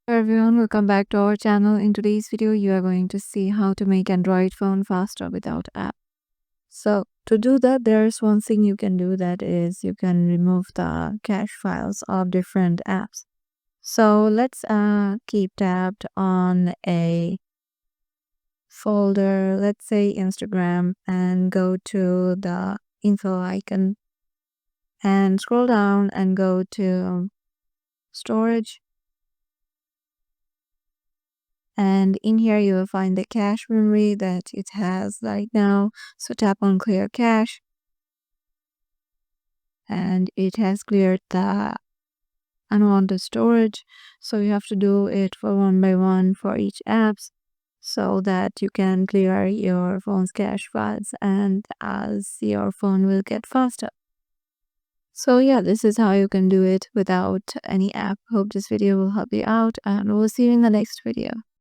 Hello everyone, welcome back to our channel. In today's video, you are going to see how to make Android phone faster without app. So to do that, there's one thing you can do, that is you can remove the cache files of different apps. So let's keep tabbed on a folder, let's say Instagram, and go to the info icon and scroll down and go to storage. And in here, you will find the cache memory that it has right now. So tap on clear cache, and it has cleared the unwanted storage. So you have to do it for one by one for each apps so that you can clear your phone's cache files, and as your phone will get faster. So yeah, this is how you can do it without any app. Hope this video will help you out, and we'll see you in the next video.